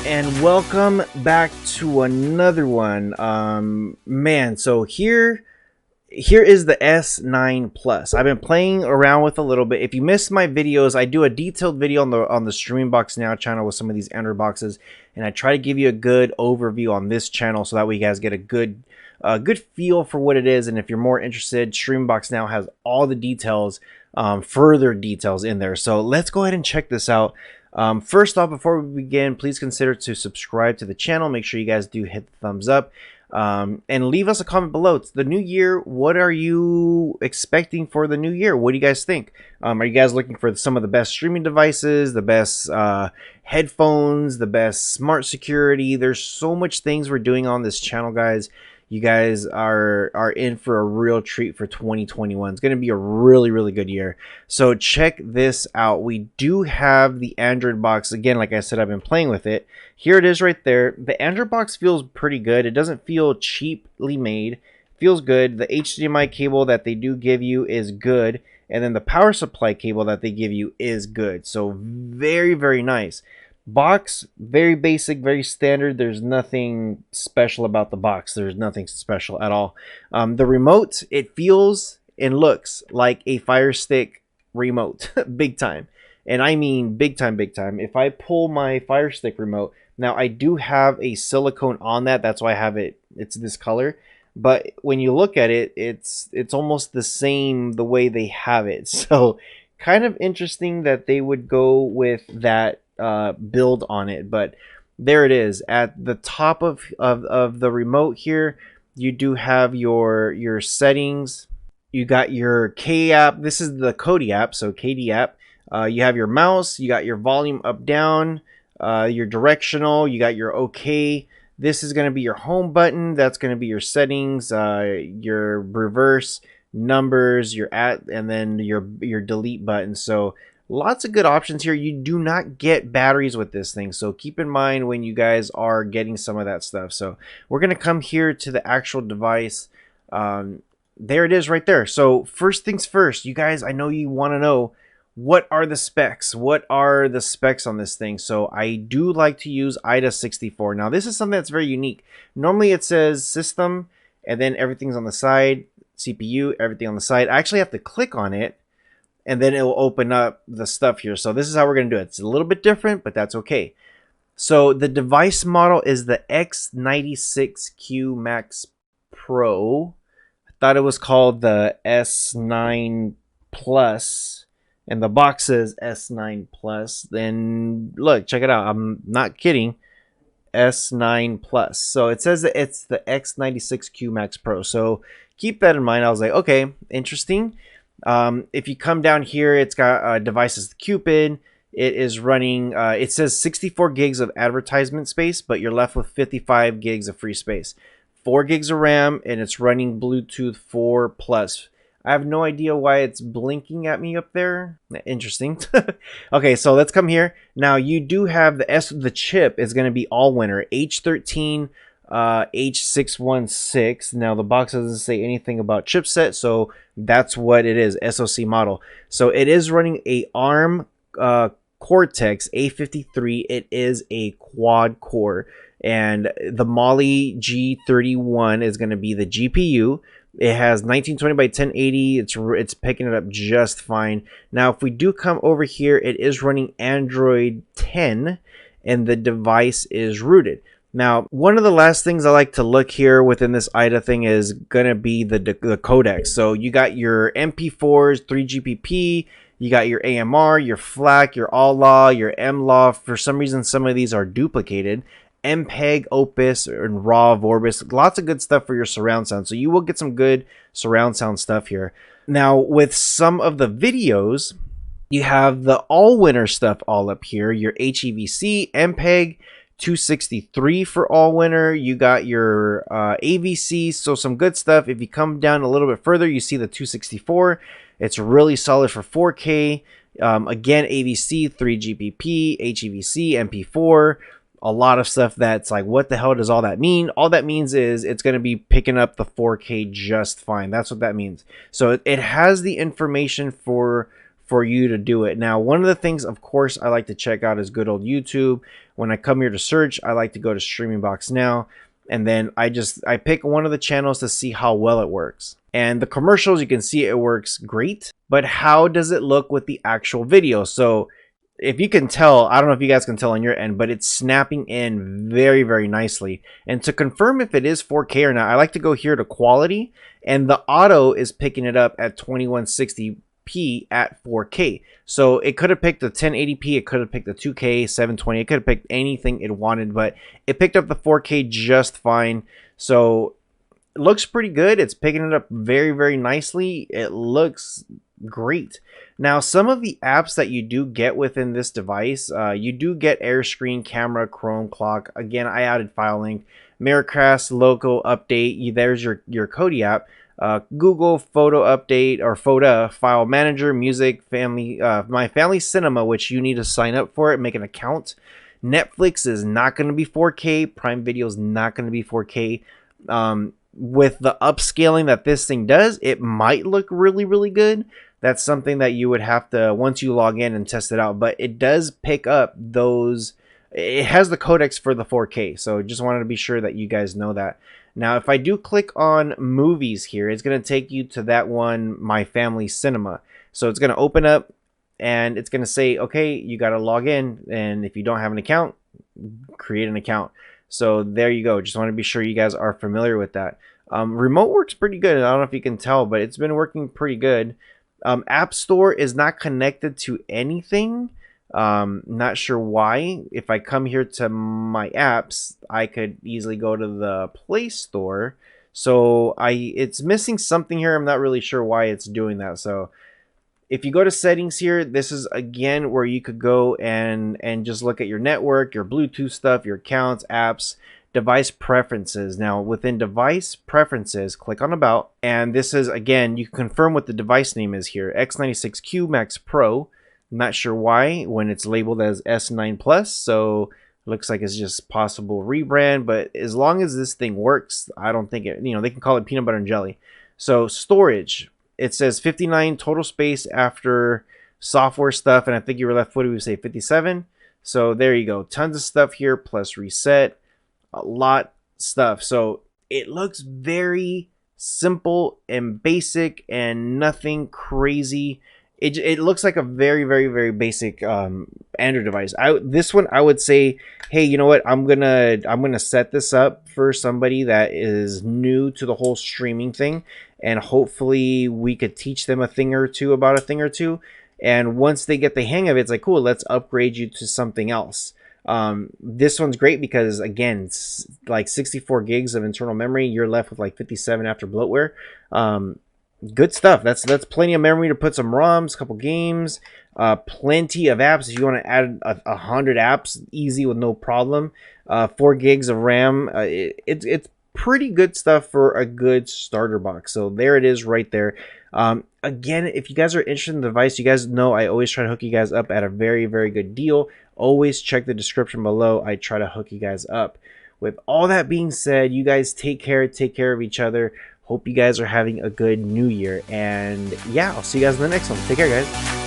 And welcome back to another one. Man, so here is the S9 Plus. I've been playing around with a little bit. If you missed my videos, I do a detailed video on the Streaming Box Now channel with some of these Android boxes, and I try to give you a good overview on this channel so that way you guys get a good feel for what it is. And if you're more interested, Streaming Box Now has all the details, further details in there. So let's go ahead and check this out. First off, before we begin, please consider to subscribe to the channel. Make sure you guys do hit the thumbs up, and leave us a comment below. It's the new year. What are you expecting for the new year? What do you guys think? Are you guys looking for some of the best streaming devices, the best headphones, the best smart security? There's so much things we're doing on this channel, guys. You guys are in for a real treat for 2021. It's going to be a really good year. So check this out. We do have the Android box. Again, like I said, I've been playing with it. Here it is right there. The Android box feels pretty good. It doesn't feel cheaply made. It feels good. The HDMI cable that they do give you is good. And then the power supply cable that they give you is good. So very nice. Box, very basic, very standard. There's nothing special about the box. There's nothing special at all. The remote, it feels and looks like a Fire Stick remote. Big time. And I mean big time. If I pull my Fire Stick remote, now I do have a silicone on that. That's why I have it. It's this color. But when you look at it, it's almost the same the way they have it. So kind of interesting that they would go with that build on it. But there it is. At the top of the remote here, you do have your settings. You got your K app. This is the Kodi app, so KD app. You have your mouse. You got your volume up, down, your directional. You got your OK. This is going to be your home button. That's going to be your settings, your reverse, numbers, your at, and then your delete button. So lots of good options here. You do not get batteries with this thing, so keep in mind when you guys are getting some of that stuff. So we're going to come here to the actual device. There it is right there. So first things first, you guys, I know you want to know, what are the specs? What are the specs on this thing? So I do like to use AIDA64. Now this is something that's very unique. Normally it says system and then everything's on the side, CPU, everything on the side. I actually have to click on it, and then it will open up the stuff here. So this is how we're going to do it. It's a little bit different, but that's okay. So the device model is the X96Q Max Pro. I thought it was called the S9 Plus, and the box says S9 Plus. Then look, check it out. I'm not kidding. S9 Plus. So it says that it's the X96Q Max Pro. So keep that in mind. I was like, okay, interesting. If you come down here, it's got devices Cupid. It is running, it says 64 gigs of advertisement space, but you're left with 55 gigs of free space. 4 gigs of RAM, and it's running Bluetooth 4 Plus. I have no idea why it's blinking at me up there. Interesting. Okay, so let's come here. Now you do have the chip is going to be all winner H13 H616. Now the box doesn't say anything about chipset, so that's what it is, SoC model. So it is running a ARM Cortex A53. It is a quad core, and the Mali G31 is going to be the GPU. It has 1920 by 1080. It's picking it up just fine. Now if we do come over here, it is running Android 10, and the device is rooted. Now, one of the last things I like to look here within this AIDA thing is going to be the codecs. So you got your MP4s, 3GPP, you got your AMR, your FLAC, your ALLAW, your MLAW. For some reason, some of these are duplicated. MPEG, Opus, and RAW, Vorbis. Lots of good stuff for your surround sound. So you will get some good surround sound stuff here. Now, with some of the videos, you have the all-winner stuff all up here. Your HEVC, MPEG, 263 for all winner. You got your AVC, so some good stuff. If you come down a little bit further, you see the 264. It's really solid for 4K. Again, AVC, 3GPP, HEVC, MP4. A lot of stuff that's like, what the hell does all that mean? All that means is it's going to be picking up the 4K just fine. That's what that means. So it has the information for for you to do it. Now, one of the things, of course, I like to check out is good old YouTube. When I come here to search, I like to go to Streaming Box Now, and then I pick one of the channels to see how well it works. And the commercials, you can see it works great, but how does it look with the actual video? So if you can tell, I don't know if you guys can tell on your end, but it's snapping in very, very nicely. And to confirm if it is 4K or not, I like to go here to quality, and the auto is picking it up at 2160p at 4K. So it could have picked the 1080p, it could have picked the 2K, 720, it could have picked anything it wanted, but it picked up the 4K just fine. So it looks pretty good. It's picking it up very, very nicely. It looks great. Now, some of the apps that you do get within this device, you do get Air Screen, Camera, Chrome, Clock. Again, I added File Link, Miracast, Local Update. There's your Kodi app. Google Photo Update or Photo File Manager, Music, Family, My Family Cinema, which you need to sign up for it, make an account. Netflix is not going to be 4K. Prime Video is not going to be 4K. With the upscaling that this thing does, it might look really, really good. That's something that you would have to, once you log in and test it out, but it does pick up those. It has the codecs for the 4K, so just wanted to be sure that you guys know that. Now, if I do click on movies here, it's going to take you to that one, My Family Cinema. So it's going to open up and it's going to say, okay, you got to log in, and if you don't have an account, create an account. So there you go. Just want to be sure you guys are familiar with that. Remote works pretty good. I don't know if you can tell, but it's been working pretty good. App Store is not connected to anything. Not sure why. If I come here to my apps, I could easily go to the Play Store. So it's missing something here. I'm not really sure why it's doing that. So if you go to settings here, this is again where you could go and just look at your network, your Bluetooth stuff, your accounts, apps, device preferences. Now within device preferences, click on about, and this is again, you can confirm what the device name is here, X96Q Max Pro. I'm not sure why when it's labeled as S9 Plus, so it looks like it's just possible rebrand, but as long as this thing works, I don't think it, they can call it peanut butter and jelly. So storage, it says 59 total space after software stuff, and I think you were left footed, we say 57. So there you go, tons of stuff here plus reset, a lot stuff. So it looks very simple and basic and nothing crazy. It looks like a very, very, very basic Android device. This one I would say, hey, you know what? I'm gonna set this up for somebody that is new to the whole streaming thing, and hopefully we could teach them a thing or two about a thing or two. And once they get the hang of it, it's like, cool, let's upgrade you to something else. This one's great because again, it's like 64 gigs of internal memory. You're left with like 57 after bloatware. Good stuff. That's plenty of memory to put some ROMs, a couple games, plenty of apps. If you want to add 100 apps, easy with no problem. 4 gigs of RAM. It's pretty good stuff for a good starter box. So there it is right there. Again, if you guys are interested in the device, you guys know I always try to hook you guys up at a very, very good deal. Always check the description below. I try to hook you guys up. With all that being said, you guys take care of each other. Hope you guys are having a good new year. And yeah, I'll see you guys in the next one. Take care, guys.